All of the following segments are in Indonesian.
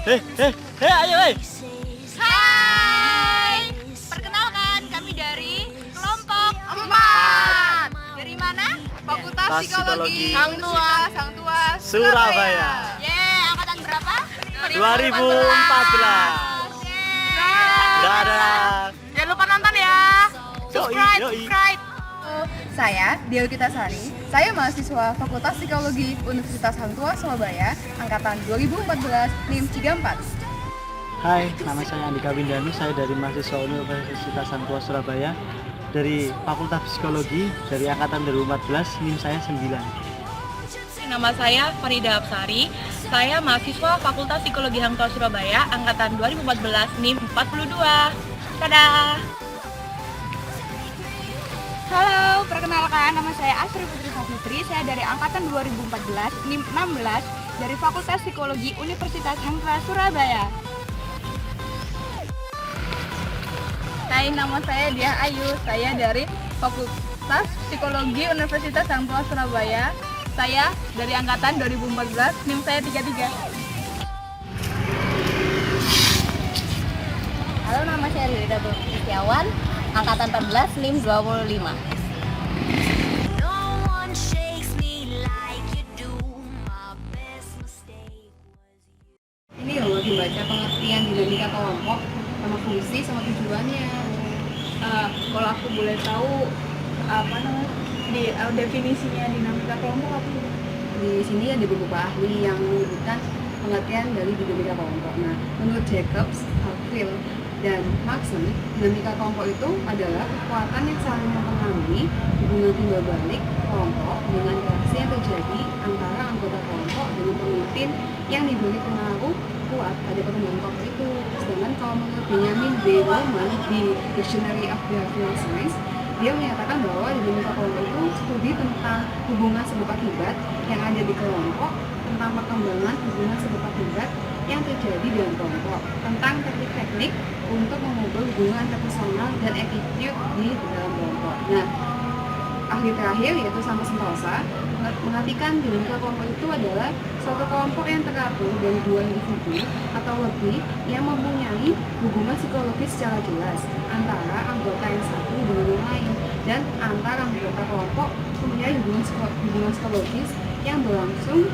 Ayo, Hai, perkenalkan kami dari kelompok 4. Dari mana? Fakultas Psikologi Hang Tua Surabaya. Angkatan berapa? 2014. Dadah. Jangan lupa nonton ya. Yoi. Saya, Dewi Kitasari. Saya mahasiswa Fakultas Psikologi Universitas Hang Tua Surabaya, angkatan 2014, NIM 34. Hai, nama saya Andika Windanu. Saya dari mahasiswa Universitas Hang Tua Surabaya, dari Fakultas Psikologi, dari angkatan 2014, NIM saya 9. Nama saya Farida Absari. Saya mahasiswa Fakultas Psikologi Hang Tua Surabaya, angkatan 2014, NIM 42. Dadah. Halo, perkenalkan nama saya Asri Putri Safitri. Saya dari angkatan 2014, NIM 16, dari Fakultas Psikologi Universitas Hang Tua Surabaya. Hai, nama saya Diah Ayu. Saya dari Fakultas Psikologi Universitas Hang Tua Surabaya. Saya dari angkatan 2014, NIM saya 33. Halo, nama saya Rida Setiawan, angkatan 14, NIM 25. Ini loh, dibaca pengertian dinamika kelompok sama fungsi sama tujuannya. Kalau aku boleh tahu apa namanya definisinya dinamika kelompok apa? Di sini ada beberapa ahli yang menyebutkan pengertian dari dinamika kelompok. Nah, menurut Jacobs, Hartfield, dan Maxson, dinamika kelompok itu adalah kekuatan yang saling mempengaruhi hubungan timbal balik kelompok dengan reaksi yang terjadi antara anggota kelompok dengan pemimpin yang diberi pengaruh kuat pada perkembangan kelompok itu. Sedangkan kalau menurut Benjamin B. Lehman di Dictionary of Behavioral Science, dia menyatakan bahwa dinamika kelompok itu studi tentang hubungan sebab akibat yang ada di kelompok, tentang perkembangan hubungan sebab akibat yang terjadi dalam kelompok, tentang teknik-teknik untuk mengubah hubungan interpersonal dan attitude di dalam kelompok. Nah, ahli terakhir yaitu Sama Sentosa mengartikan dinamika kelompok itu adalah suatu kelompok yang tergabung dari dua individu atau lebih yang mempunyai hubungan psikologis secara jelas antara anggota yang satu dengan yang lain, dan antara anggota kelompok mempunyai hubungan psikologis yang berlangsung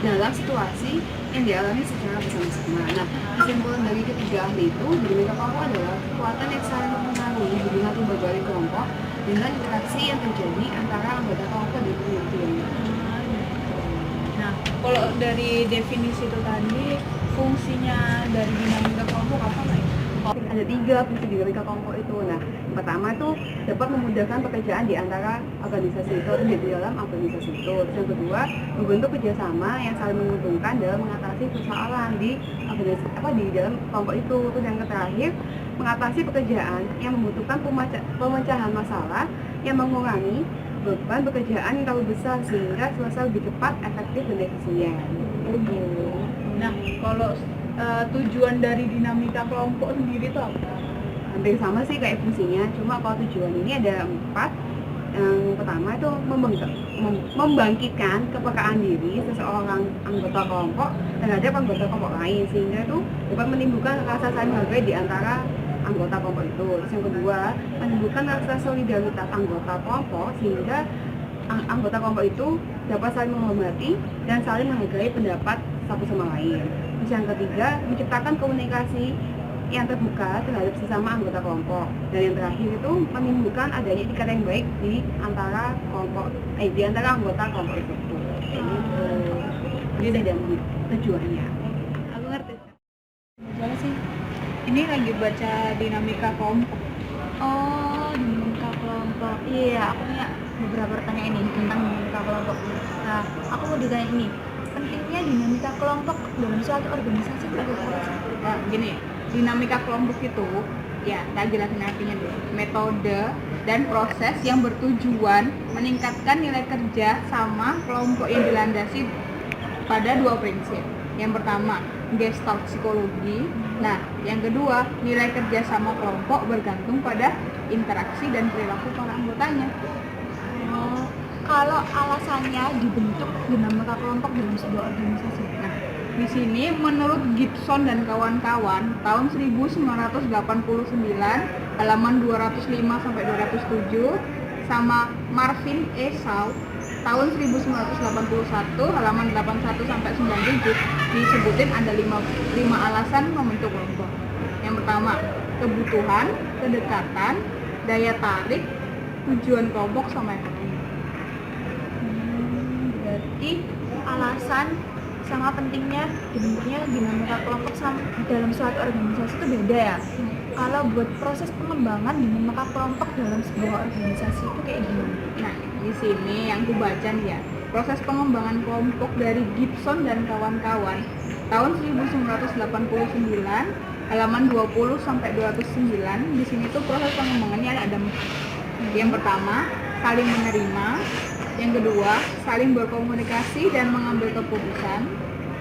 dalam situasi yang dialami secara bersama-sama. Nah, kesimpulan dari ketiga ahli itu, dinamika kelompok adalah kekuatan yang saling mempengaruhi hubungan timbal balik kelompok dengan interaksi yang terjadi antara anggota kelompok dan pemimpin. Nah, kalau dari definisi itu tadi, fungsinya dari dinamika kelompok apa nggak ya? Ada 3 fungsi dinamika kelompok itu. Nah, yang pertama itu dapat memudahkan pekerjaan di antara organisasi itu atau di dalam organisasi itu. Terus yang kedua, membentuk kerjasama yang saling menguntungkan dalam mengatasi persoalan di organisasi di dalam kelompok itu. Terus yang terakhir, mengatasi pekerjaan yang membutuhkan pemecahan masalah yang mengurangi beban pekerjaan yang terlalu besar sehingga selesai lebih cepat, efektif, dan efisien. Nah, kalau tujuan dari dinamika kelompok sendiri itu apa? Hampir sama sih kayak fungsinya, cuma kalau tujuan ini ada 4. Yang pertama itu membangkitkan kepekaan diri seseorang anggota kelompok terhadap anggota kelompok lain, sehingga itu dapat menimbulkan rasa saling menghargai di antara anggota kelompok itu. Terus yang kedua, menimbulkan rasa solidaritas anggota kelompok sehingga anggota kelompok itu dapat saling menghormati dan saling menghargai pendapat satu sama lain. Terus yang ketiga, menciptakan komunikasi yang terbuka terhadap sesama anggota kelompok. Dan yang terakhir itu menimbulkan adanya etikat yang baik di antara anggota kelompok itu. Ini dari tujuannya. Aku ngerti. Gimana sih? Ini lagi baca dinamika kelompok. Oh, dinamika kelompok. Iya, aku punya beberapa pertanyaan ini tentang dinamika kelompok. Nah, aku mau ditanya ini, pentingnya dinamika kelompok dalam suatu organisasi itu apa sih? Nah, gini, dinamika kelompok itu, ya, tak jelasin artinya dulu. Metode dan proses yang bertujuan meningkatkan nilai kerja sama kelompok yang dilandasi pada 2 prinsip. Yang pertama, Gestalt psikologi. Nah, yang kedua, nilai kerja sama kelompok bergantung pada interaksi dan perilaku para anggotanya. Kalau alasannya dibentuk dinamika kelompok dalam sebuah organisasi. Nah, Di sini menurut Gibson dan kawan-kawan tahun 1989 halaman 205 sampai 207 sama Marvin E. Shaw tahun 1981 halaman 81 sampai 97 disebutin ada 5 alasan membentuk kelompok. Yang pertama, kebutuhan, kedekatan, daya tarik, tujuan kelompok sama ekonomi. Berarti alasan sama pentingnya dibentuknya dinamika kelompok dalam suatu organisasi itu beda ya. Kalau buat proses pengembangan dinamika kelompok dalam sebuah organisasi itu kayak gimana? Nah, di sini yang aku baca nih ya, proses pengembangan kelompok dari Gibson dan kawan-kawan tahun 1989 halaman 20 sampai 209. Di sini tuh proses pengembangannya ada yang pertama, saling menerima. Yang kedua, saling berkomunikasi dan mengambil keputusan.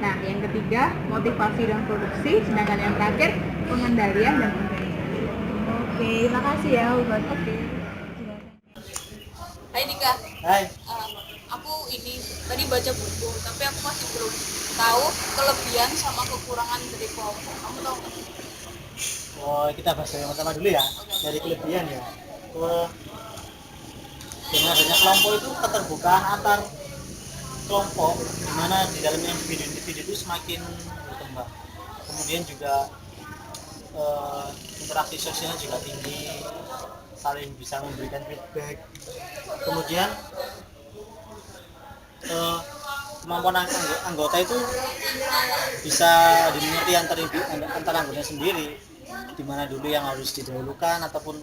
Nah, yang ketiga, motivasi dan produksi. Sedangkan yang terakhir, pengendalian dan organisasi. Oke, makasih ya buat Hai Dika, Hai. aku ini tadi baca buku, tapi aku masih belum tahu kelebihan sama kekurangan dari kelompok. Kamu tahu nggak? Oh, kita bahas yang pertama dulu ya. Dari kelebihan ya. Dengan adanya kelompok itu keterbukaan antar kelompok, di mana di dalamnya individu itu semakin berkembang. Kemudian juga interaksi sosialnya juga tinggi, saling bisa memberikan feedback. Kemudian kemampuan anggota itu bisa dimengerti antar anggotanya sendiri, di mana dulu yang harus didahulukan ataupun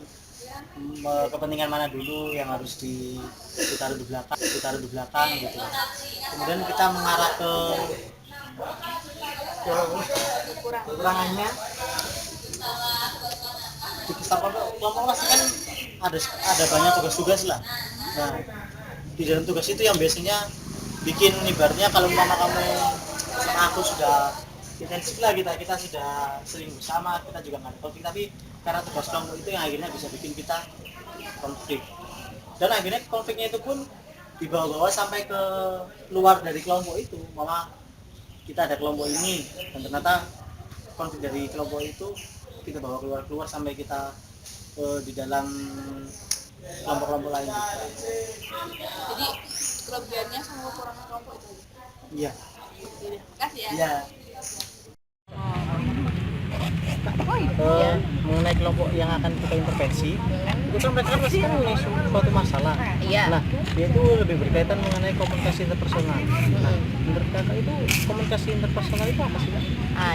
kepentingan mana dulu yang harus ditaruh di belakang gitu. Kemudian kita mengarah ke kekurangannya di kelompok pasti kan ada banyak tugas-tugas lah. Nah, di dalam tugas itu yang biasanya bikin ibaratnya kalau mama kamu sama aku sudah intensif lah, kita sudah sering bersama, kita juga nggak ada konflik, tapi karena tugas kelompok itu yang akhirnya bisa bikin kita konflik, dan akhirnya konfliknya itu pun dibawa-bawa sampai ke luar dari kelompok itu. Mama kita ada kelompok ini dan ternyata konflik dari kelompok itu kita bawa keluar sampai kita di dalam kelompok-kelompok lain. Jadi kelebihannya sama kekurangan kelompok itu. Iya. Kasih ya. Iya. Mengenai kelompok yang akan kita intervensi, itu kan mereka pasti kan punya suatu masalah. Iya. Nah, dia itu lebih berkaitan mengenai komunikasi interpersonal. Nah, menurut kakak itu komunikasi interpersonal itu apa sih, Kak?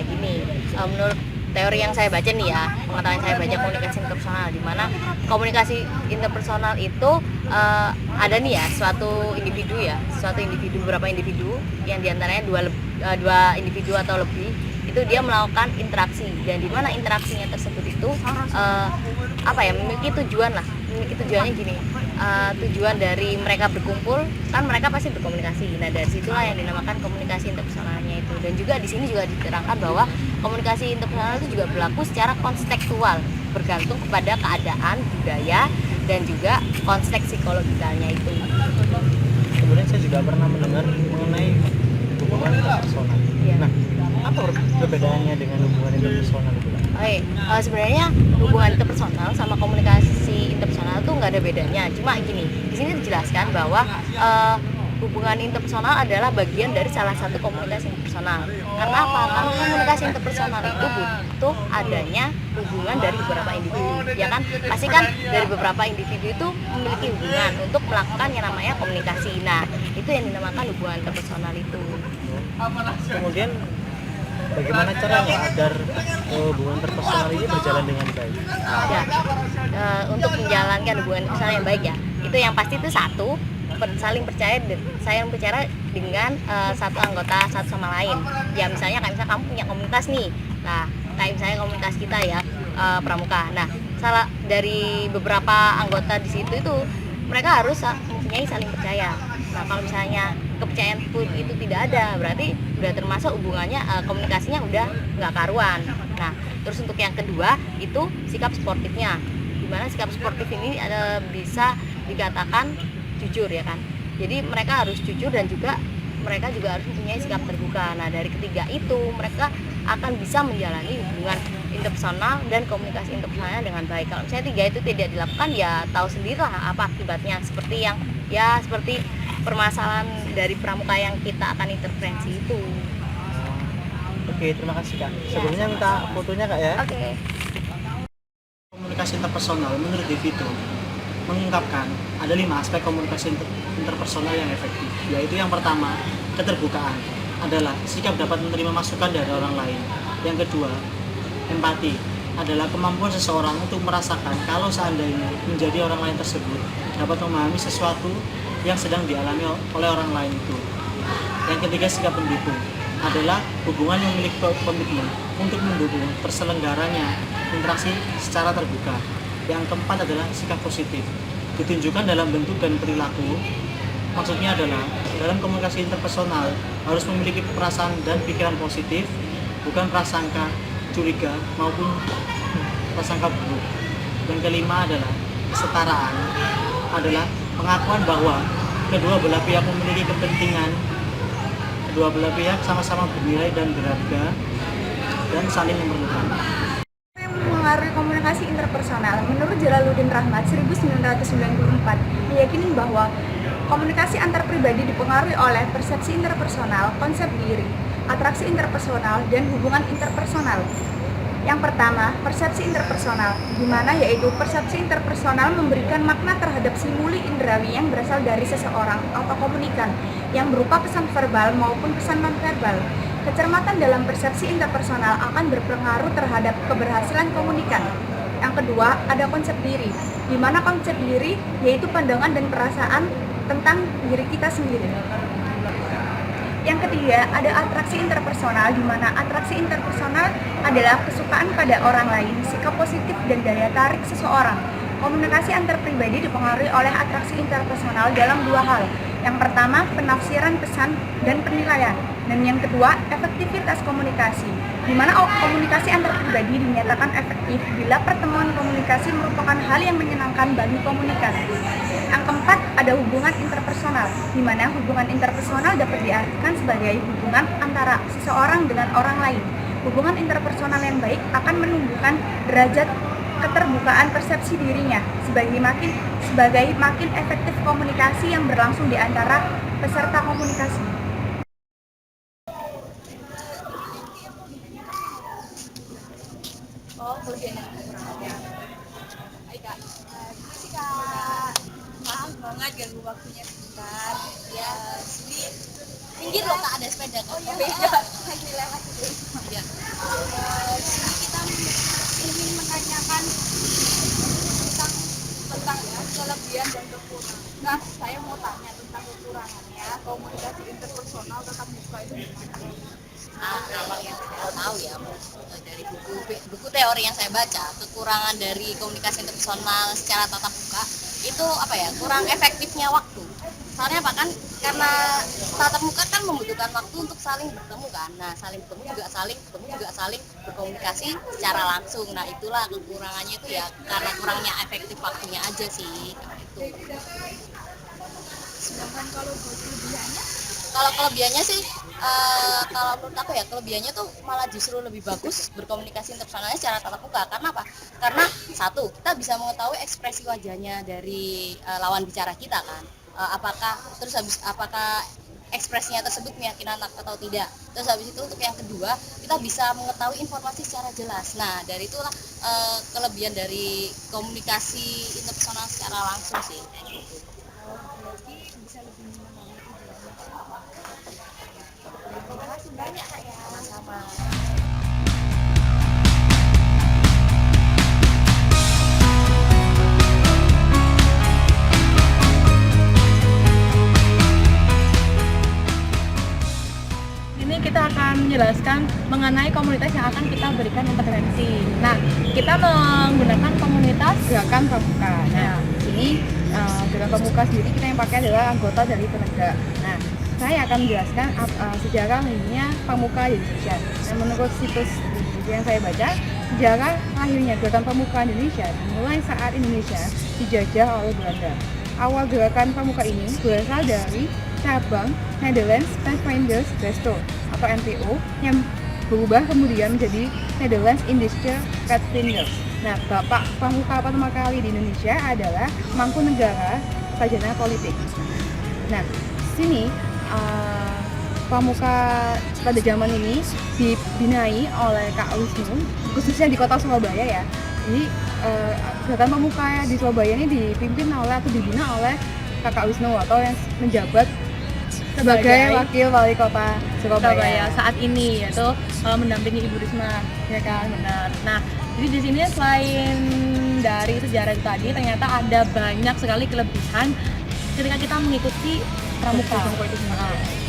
Gini, menurut teori yang saya baca nih ya, pengetahuan saya baca komunikasi interpersonal, di mana komunikasi interpersonal itu ada nih ya, suatu individu, beberapa individu yang diantaranya dua individu atau lebih, itu dia melakukan interaksi, dan di mana interaksinya tersebut itu memiliki tujuannya gini. Tujuan dari mereka berkumpul kan mereka pasti berkomunikasi. Nah, dari situlah yang dinamakan komunikasi interpersonalnya itu. Dan juga di sini juga diterangkan bahwa komunikasi interpersonal itu juga berlaku secara kontekstual, bergantung kepada keadaan, budaya, dan juga konteks psikologikalnya itu. Kemudian saya juga pernah mendengar mengenai hubungan interpersonal. Iya. Nah, apa perbedaannya dengan hubungan interpersonal itu, Kak? Sebenarnya hubungan interpersonal sama komunikasi interpersonal itu nggak ada bedanya. Cuma gini, di sini dijelaskan bahwa hubungan interpersonal adalah bagian dari salah satu komunikasi interpersonal. Karena apa? Karena komunikasi interpersonal itu butuh adanya hubungan dari beberapa individu. Ya kan? Pasti kan dari beberapa individu itu memiliki hubungan untuk melakukan yang namanya komunikasi. Nah, itu yang dinamakan hubungan interpersonal itu. Kemudian bagaimana caranya agar hubungan interpersonal ini berjalan dengan baik? Ya, untuk menjalankan hubungan interpersonal yang baik ya, itu yang pasti itu satu, saling percaya dengan satu anggota satu sama lain. Ya misalnya kamu punya komunitas nih, nah kayak misalnya komunitas kita ya, pramuka. Nah, dari beberapa anggota di situ itu mereka harus mempunyai saling percaya. Nah, kalau misalnya kepercayaan itu tidak ada, berarti udah termasuk hubungannya, komunikasinya udah nggak karuan. Nah, terus untuk yang kedua itu sikap sportifnya, dimana sikap sportif ini bisa dikatakan jujur ya kan. Jadi mereka harus jujur dan juga mereka juga harus mempunyai sikap terbuka. Nah, dari ketiga itu mereka akan bisa menjalani hubungan interpersonal dan komunikasi interpersonalnya dengan baik. Kalau misalnya tiga itu tidak dilakukan, ya tahu sendirilah apa akibatnya, seperti permasalahan dari pramuka yang kita akan intervensi itu. Oke, terima kasih Kak. Sebelumnya minta fotonya Kak ya. Oke. Komunikasi interpersonal menurut Devito mengungkapkan ada 5 aspek komunikasi interpersonal yang efektif, yaitu yang pertama, keterbukaan adalah sikap dapat menerima masukan dari orang lain. Yang kedua, empati adalah kemampuan seseorang untuk merasakan kalau seandainya menjadi orang lain tersebut dapat memahami sesuatu yang sedang dialami oleh orang lain itu. Yang ketiga, sikap mendukung adalah hubungan yang memiliki komitmen untuk mendukung terselenggaranya interaksi secara terbuka. Yang keempat adalah sikap positif, ditunjukkan dalam bentuk dan perilaku. Maksudnya adalah dalam komunikasi interpersonal harus memiliki perasaan dan pikiran positif, bukan prasangka curiga maupun prasangka buruk. Yang kelima adalah kesetaraan, adalah pengakuan bahwa kedua belah pihak memiliki kepentingan, kedua belah pihak sama-sama bernilai dan berharga dan saling memerlukan. Mengaruhi komunikasi interpersonal, menurut Jalaluddin Rahmat 1994 meyakini bahwa komunikasi antar pribadi dipengaruhi oleh persepsi interpersonal, konsep diri, atraksi interpersonal, dan hubungan interpersonal. Yang pertama, persepsi interpersonal, di mana yaitu persepsi interpersonal memberikan makna terhadap simuli indrawi yang berasal dari seseorang atau komunikan yang berupa pesan verbal maupun pesan nonverbal. Kecermatan dalam persepsi interpersonal akan berpengaruh terhadap keberhasilan komunikan. Yang kedua, ada konsep diri, di mana konsep diri yaitu pandangan dan perasaan tentang diri kita sendiri. Yang ketiga, ada atraksi interpersonal, di mana atraksi interpersonal adalah kesukaan pada orang lain, sikap positif dan daya tarik seseorang. Komunikasi antar pribadi dipengaruhi oleh atraksi interpersonal dalam dua hal. Yang pertama, penafsiran pesan dan penilaian. Dan yang kedua, efektivitas komunikasi, di mana komunikasi antar pribadi dinyatakan efektif bila pertemuan komunikasi merupakan hal yang menyenangkan bagi komunikan. Yang keempat, ada hubungan interpersonal, di mana hubungan interpersonal dapat diartikan sebagai hubungan antara seseorang dengan orang lain. Hubungan interpersonal yang baik akan menumbuhkan derajat keterbukaan persepsi dirinya sebagai makin efektif komunikasi yang berlangsung di antara peserta komunikasi. Oh, kelebihannya. Hai Kak. Makasih Kak. Maaf banget ganggu waktunya sebentar. Ya, sini pinggir loh Kak, ada sepeda Kak. Oh iya. Lagi lewat itu. Iya. Sini kita ingin menanyakan tentang kelebihan dan kekurangan. Nah, saya mau tanya tentang kekurangannya komunikasi interpersonal tatap muka itu gimana? Kalau yang saya tahu ya dari buku teori yang saya baca, kekurangan dari komunikasi interpersonal secara tatap muka itu kurang efektifnya waktu. Soalnya apa kan, karena tatap muka kan membutuhkan waktu untuk saling bertemu kan. Nah, saling bertemu juga saling berkomunikasi secara langsung. Nah, itulah kekurangannya itu ya, karena kurangnya efektif waktunya aja sih itu. Sedangkan kalau kelebihannya? Kalau kelebihannya sih, kalau menurut aku ya kelebihannya tuh malah justru lebih bagus berkomunikasi interpersonalnya secara tatap muka. Karena apa? Karena satu, kita bisa mengetahui ekspresi wajahnya dari lawan bicara kita kan. Apakah ekspresinya tersebut meyakinkan atau tidak. Terus habis itu untuk yang kedua, kita bisa mengetahui informasi secara jelas. Nah, dari itulah kelebihan dari komunikasi interpersonal secara langsung sih. Terima kasih banyak Kak ya. Sama-sama. Ini kita akan menjelaskan mengenai komunitas yang akan kita berikan intervensi. Nah, kita menggunakan komunitas gerakan pramuka. Nah, ini gerakan pramuka sendiri kita yang pakai adalah anggota dari Penegak. Nah, saya akan menjelaskan sejarah lahirnya pramuka di Indonesia. Nah, menurut situs yang saya baca, sejarah lahirnya gerakan pramuka Indonesia dimulai saat Indonesia dijajah oleh Belanda. Awal gerakan pramuka ini berasal dari cabang Netherlands Pathfinders Bistro atau NPO yang berubah kemudian menjadi Netherlands Industrial Pathfinders. Nah, Bapak Pramuka pertama kali di Indonesia adalah Mangkunegara Sarjana Politik. Nah, sini pramuka pada zaman ini dibinai oleh Kak Wisnu, khususnya di kota Surabaya ya. Jadi gerakan pramuka di Surabaya ini dipimpin oleh atau dibina oleh Kakak Wisnu atau yang menjabat sebagai wakil wali kota Surabaya saat ini, yaitu mendampingi Ibu Risma, ya kan, benar. Nah, jadi di sini selain dari sejarah itu tadi, ternyata ada banyak sekali kelebihan ketika kita mengikuti pramuka.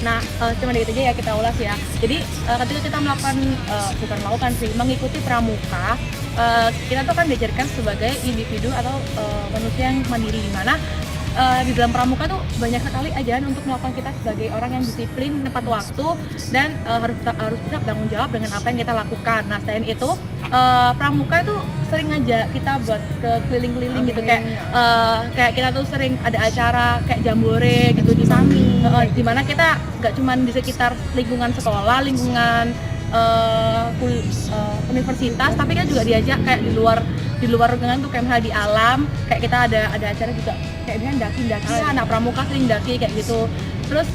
Nah, cuma dikit aja ya kita ulas ya. Jadi ketika kita mengikuti pramuka, kita tuh kan diajarkan sebagai individu atau manusia yang mandiri, di mana di dalam pramuka tuh banyak sekali ajaran untuk melakukan kita sebagai orang yang disiplin, tepat waktu, dan harus bisa bertanggung jawab dengan apa yang kita lakukan. Nah, selain itu pramuka itu sering ngajak kita buat ke keliling-keliling gitu, kayak kita tuh sering ada acara kayak jambore gitu di di mana kita nggak cuma di sekitar lingkungan sekolah, lingkungan universitas, tapi kan juga diajak kayak di luar lingkungan tuh, kayak misalnya di alam, kayak kita ada acara juga kayak dengan daki anak pramuka sering daki kayak gitu. Terus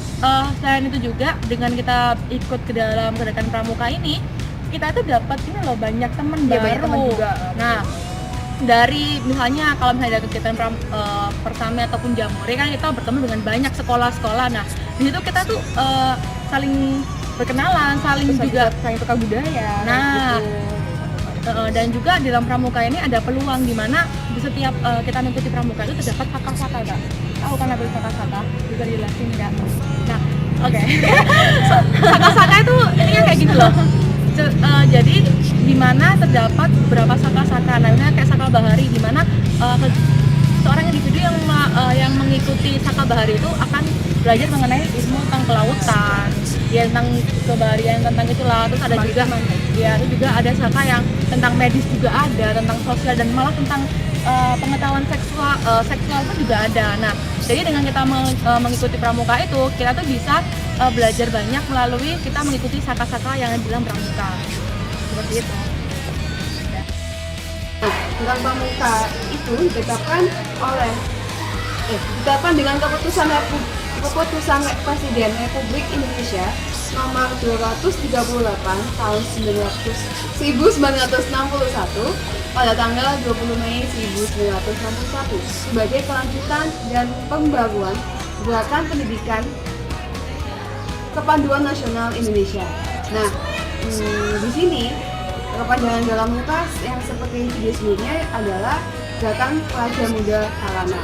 selain itu juga dengan kita ikut ke dalam gerakan pramuka ini, kita tuh dapat ini loh banyak teman baru. Banyak teman juga. Nah, dari misalnya kalau misalnya dari kegiatan persami ataupun jambore kan kita bertemu dengan banyak sekolah-sekolah. Nah, di situ kita tuh saling berkenalan, saling tukar budaya. Nah, dan juga di dalam pramuka ini ada peluang di mana di setiap kita mengikuti pramuka itu terdapat saka-saka, Kak. Tahu kan apa itu saka-saka? Bisa dijelasin nggak? Nah, oke. Saka-saka itu ini kayak gini loh. Jadi di mana terdapat beberapa saka-saka. Nah, misalnya kayak saka bahari, di mana seorang individu yang mengikuti saka bahari itu akan belajar mengenai ilmu tentang kelautan, ya, tentang kebaharian, tentang itulah. Terus ada juga ya, itu juga ada saka yang tentang medis juga ada, tentang sosial, dan malah tentang pengetahuan seksual pun juga ada. Nah, jadi dengan kita mengikuti pramuka itu, kita tuh bisa belajar banyak melalui kita mengikuti saka-saka yang dalam pramuka. Seperti itu. Tentang pramuka itu ditetapkan dengan keputusan Presiden Republik Indonesia nomor 238 tahun 1961 pada tanggal 20 Mei 1961 sebagai kelanjutan dan pembaruan gerakan pendidikan Kepanduan Nasional Indonesia. Nah, di sini kepanjangan dalam muka yang seperti video sebelumnya adalah gerakan Praja Muda Harana.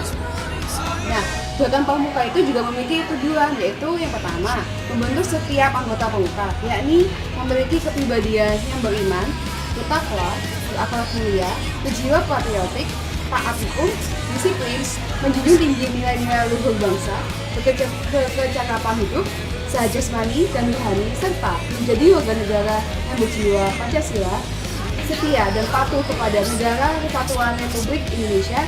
Nah, gerakan pramuka itu juga memiliki tujuan, yaitu yang pertama, membentuk setiap anggota pramuka, yakni memiliki kepribadian yang beriman, bertakwa, berakhlak mulia, berjiwa patriotik, taat hukum, disiplin, menjunjung tinggi nilai-nilai luhur bangsa, berkecakapan hidup, sahajasmani dan rohani, serta menjadi warga negara yang berjiwa Pancasila, setia dan patuh kepada Negara Kesatuan Republik Indonesia.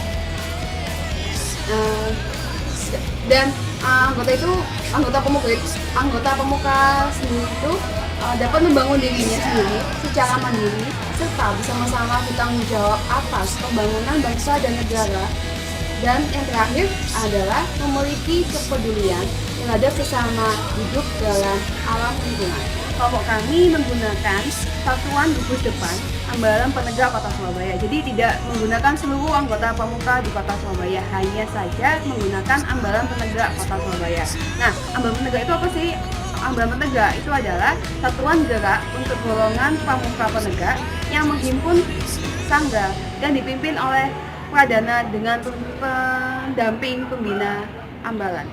Dan anggota pemuka sendiri itu dapat membangun dirinya sendiri secara mandiri, serta bersama-sama bertanggung jawab atas pembangunan bangsa dan negara. Dan yang terakhir adalah memiliki kepedulian terhadap sesama hidup dalam alam lingkungan. Kelompok kami menggunakan satuan gugus depan Ambalan Penegak Kota Surabaya. Jadi tidak menggunakan seluruh anggota pramuka di Kota Surabaya, hanya saja menggunakan Ambalan Penegak Kota Surabaya. Nah, Ambalan Penegak itu apa sih? Ambalan Penegak itu adalah satuan gerak untuk golongan pramuka penegak yang menghimpun sangga dan dipimpin oleh Pradana dengan pendamping pembina Ambalan.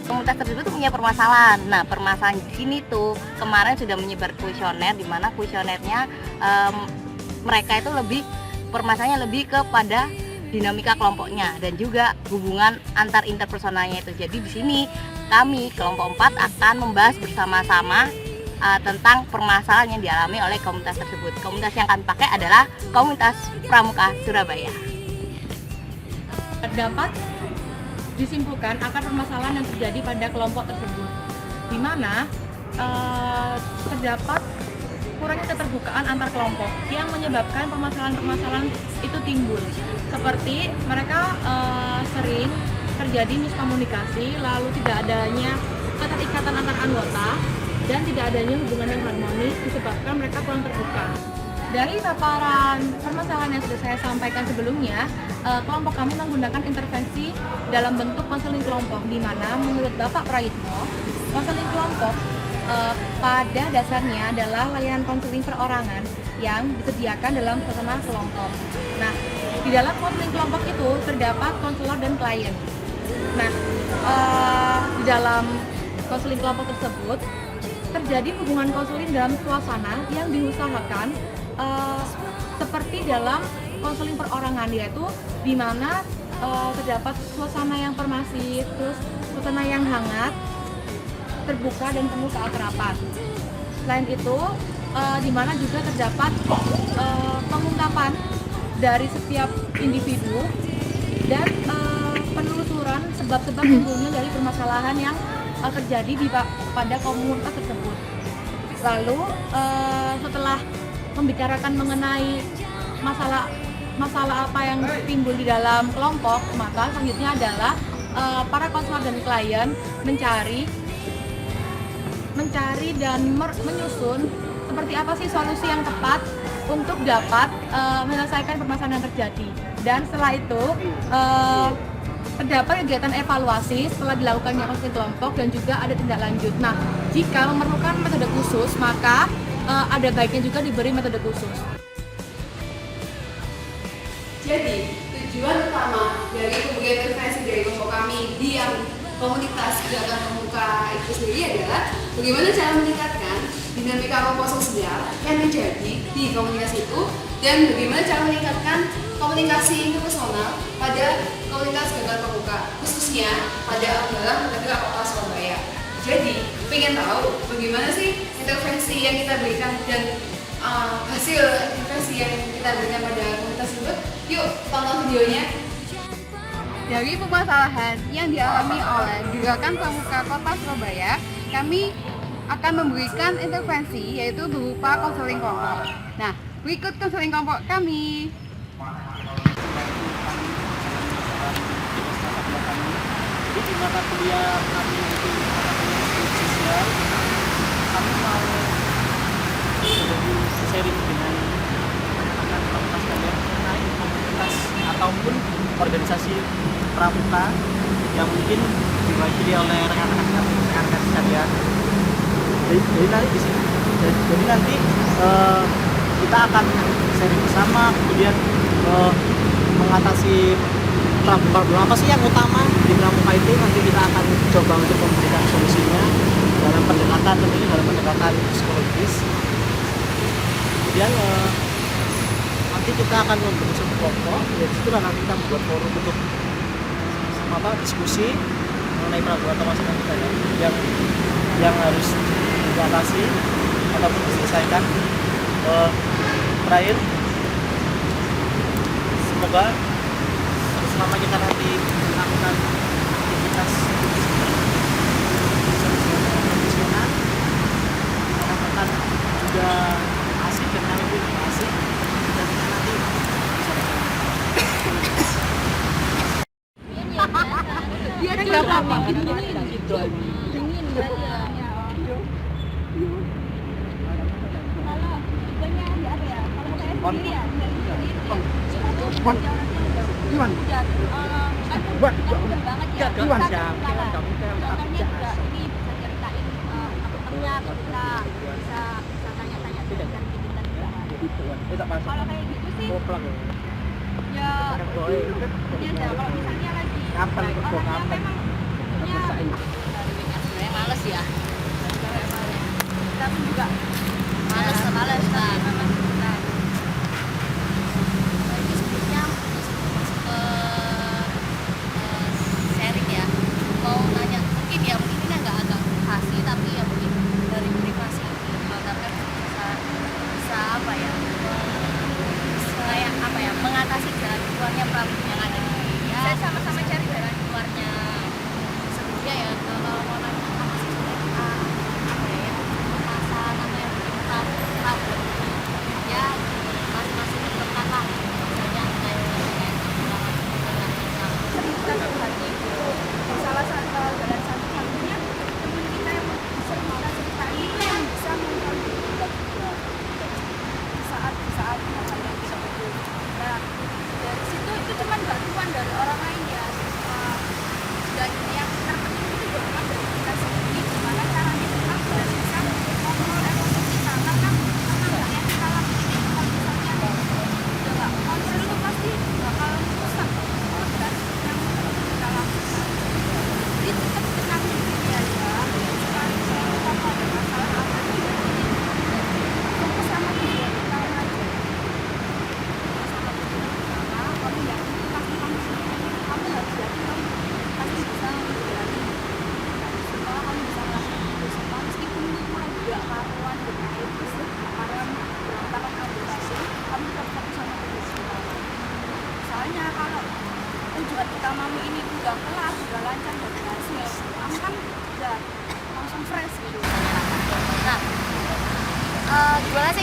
Komunitas tersebut punya permasalahan. Nah, permasalahan di sini tuh kemarin sudah menyebar kuesioner, di mana kuesionernya mereka itu permasalahannya lebih kepada dinamika kelompoknya dan juga hubungan antar interpersonalnya itu. Jadi di sini kami kelompok 4 akan membahas bersama-sama tentang permasalahan yang dialami oleh komunitas tersebut. Komunitas yang kami pakai adalah Komunitas Pramuka Surabaya. dapat disimpulkan akar permasalahan yang terjadi pada kelompok tersebut, di mana terdapat kurangnya keterbukaan antar kelompok yang menyebabkan permasalahan-permasalahan itu timbul. Seperti mereka sering terjadi miskomunikasi, lalu tidak adanya keterikatan antar anggota, dan tidak adanya hubungan yang harmonis disebabkan mereka kurang terbuka. Dari paparan permasalahan yang sudah saya sampaikan sebelumnya, kelompok kami menggunakan intervensi dalam bentuk konseling kelompok, di mana menurut Bapak Prayitno, konseling kelompok pada dasarnya adalah layanan konseling perorangan yang disediakan dalam suasana kelompok. Nah, di dalam konseling kelompok itu terdapat konselor dan klien. Nah, di dalam konseling kelompok tersebut terjadi hubungan konseling dalam suasana yang diusahakan seperti dalam konseling perorangan, yaitu di mana terdapat suasana yang permasif, terus suasana yang hangat, terbuka dan penuh keakraban. Selain itu, di mana juga terdapat pengungkapan dari setiap individu dan penelusuran sebab-sebab timbulnya dari permasalahan yang terjadi pada komunitas tersebut. Lalu setelah membicarakan mengenai masalah apa yang timbul di dalam kelompok, maka selanjutnya adalah para konselor dan klien mencari dan menyusun seperti apa sih solusi yang tepat untuk dapat menyelesaikan permasalahan yang terjadi. Dan setelah itu terdapat kegiatan evaluasi setelah dilakukannya konseling kelompok dan juga ada tindak lanjut. Nah, jika memerlukan metode khusus, maka ada baiknya juga diberi metode khusus. Jadi, tujuan utama dari pemberian intervensi dari kelompok kami di yang komunitas gerakan pemuka itu sendiri adalah bagaimana cara meningkatkan dinamika kelompok sosial yang terjadi di komunitas itu, dan bagaimana cara meningkatkan komunikasi interpersonal pada komunitas gerakan pemuka, khususnya pada dalam negara kota Surabaya. Jadi, pengen tahu bagaimana sih intervensi yang kita berikan dan hasil intervensi yang kita berikan pada komunitas tersebut? Yuk, tonton videonya. Dari permasalahan yang dialami oleh Gerakan Pemuka Kota Surabaya, kami akan memberikan intervensi yaitu berupa konseling kelompok. Nah, berikut konseling kelompok kami. Jadi di mata kuliah kami itu mata kuliah sosial, kami mau sharing dengan anak-anak komunitas kalian mengenai komunitas ataupun organisasi pramuka yang mungkin diwakili oleh rekan-rekan sekalian. Jadi nanti di sini, jadi nanti kita akan sharing bersama, kemudian mengatasi problem apa sih yang utama di pramuka itu. Nanti kita akan coba untuk memberikan solusinya dalam pendekatan, tentunya dalam pendekatan psikologis. Kemudian nanti kita akan membentuk kelompok, ya disitulah nanti kita membuat forum untuk diskusi mengenai problem atau masalah kita yang harus diatasi ataupun diselesaikan. Terakhir, semoga selama kita nanti melakukan aktivitas profesional, rekan-rekan juga asik dan kami pun juga asik, dan kita nanti bisa Dia nggak apa-apa. dingin Kalau kayak gitu sih, ya ini ada. Kalau misalnya lagi orangnya memang punya Sebenarnya males ya, tapi juga males nah. Ini sebelumnya masuk ke sharing ya, mau nanya mungkin ini agak privasi, tapi ya mungkin dari privasi mengatakan bisa apa ya, kayak apa ya, mengatasi jalan keluarnya problem yang ada di dunia. saya sama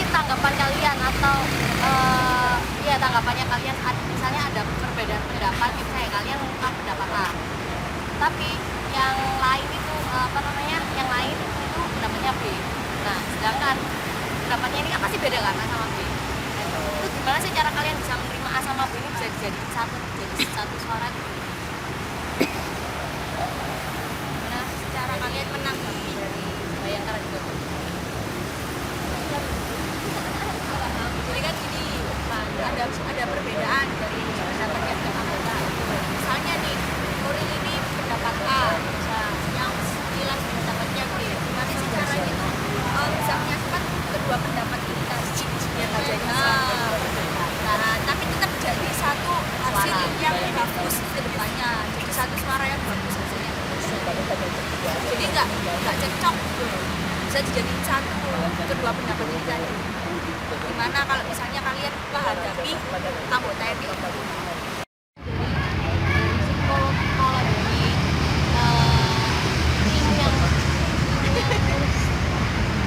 tanggapan kalian atau ya tanggapannya kalian, misalnya ada perbedaan pendapat, misalnya kalian mengungkap pendapat A, tapi yang lain itu yang lain itu pendapatnya B. Nah, sedangkan pendapatnya ini kan pasti beda kan A sama B. Itu gimana sih cara kalian bisa menerima A sama B ini bisa jadi satu suara gitu? Gimana cara kalian menanggapi dari Bayangkara juga? Jadi kan gini, ada perbedaan dari pendapat yang anggota. Misalnya nih, Nuril ini pendapat A, yang Dilan pendapatnya B. Gimana sih caranya itu bisa menyatukan kedua pendapat ini tadi biar tak jadi nah, tapi tetap jadi satu hasil yang bagus ke depannya, jadi satu suara yang bagus hasilnya. Jadi nggak cekcok, bisa dijadiin satu kedua pendapat ini tadi. Gimana kalau misalnya kalian menghadapi anggota ini?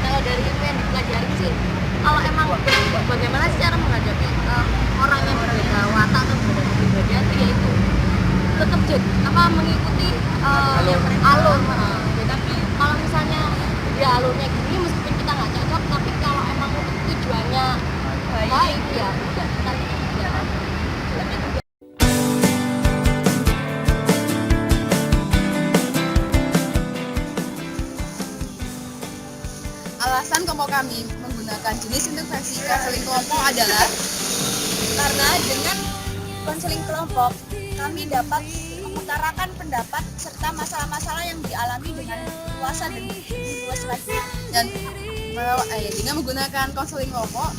Kalau dari ilmu yang dipelajari sih, kalau emang bagaimana sih cara menghadapi orang yang berbeda watak atau berbeda kepribadian, yaitu tetap mengikuti alur. Tapi kalau misalnya dia alurnya gini, meskipun kita nggak cocok, tapi kalau emang untuk tujuannya baik ya udah kita jalan. Alasan kelompok kami menggunakan jenis intervensi konseling kelompok adalah Karena dengan konseling kelompok kami dapat mengutarakan pendapat serta masalah-masalah yang dialami dengan luas dan lebih luas lagi. dan dengan menggunakan konseling kelompok,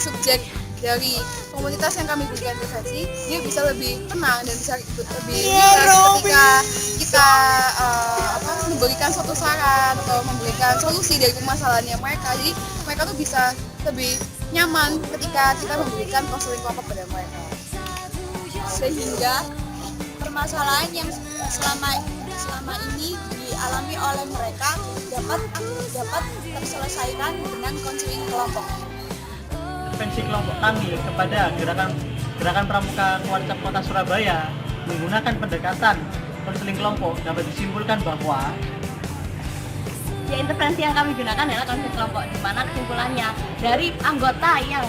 subjek dari komunitas yang kami berikan intervensi dia bisa lebih tenang dan bisa lebih rileks ketika kita memberikan suatu saran atau memberikan solusi dari permasalahannya mereka. Jadi mereka tuh bisa lebih nyaman ketika kita memberikan konseling kelompok pada mereka, Sehingga permasalahan yang selama ini dialami oleh mereka dapat terselesaikan dengan konseling kelompok. Intervensi kelompok kami kepada gerakan pramuka Kuarcap Kota Surabaya menggunakan pendekatan konseling kelompok dapat disimpulkan bahwa Ya, intervensi yang kami gunakan adalah konseling kelompok, di mana kesimpulannya dari anggota yang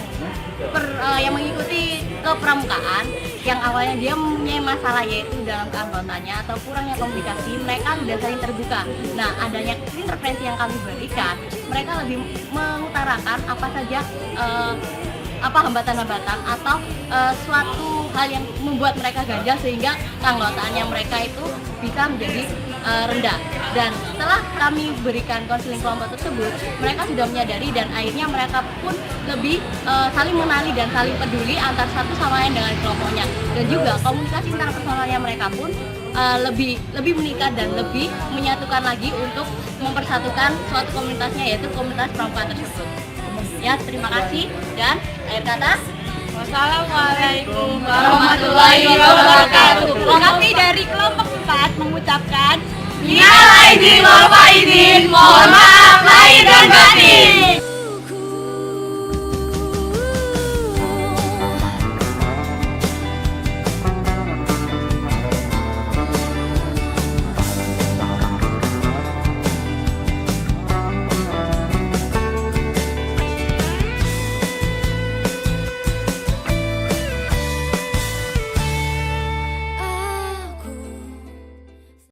mengikuti kepramukaan yang awalnya dia mempunyai masalah yaitu dalam keanggotaannya atau kurangnya komunikasi, mereka sudah saling terbuka. Nah, adanya intervensi yang kami berikan, mereka lebih mengutarakan apa saja hambatan-hambatan atau suatu hal yang membuat mereka ganjal sehingga keanggotaannya mereka itu bisa menjadi rendah. Dan setelah kami berikan konseling kelompok tersebut, mereka sudah menyadari dan akhirnya mereka pun lebih saling mengenali dan saling peduli antar satu sama lain dengan kelompoknya. Dan juga komunikasi interpersonalnya mereka pun lebih meningkat dan lebih menyatukan lagi untuk mempersatukan suatu komunitasnya, yaitu komunitas pramuka tersebut. Ya, terima kasih dan akhir kata wassalamualaikum warahmatullahi wabarakatuh. Kami dari kelompok 4 mengucapkan Minal aidin wal faizin, mohon maaf lahir dan batin.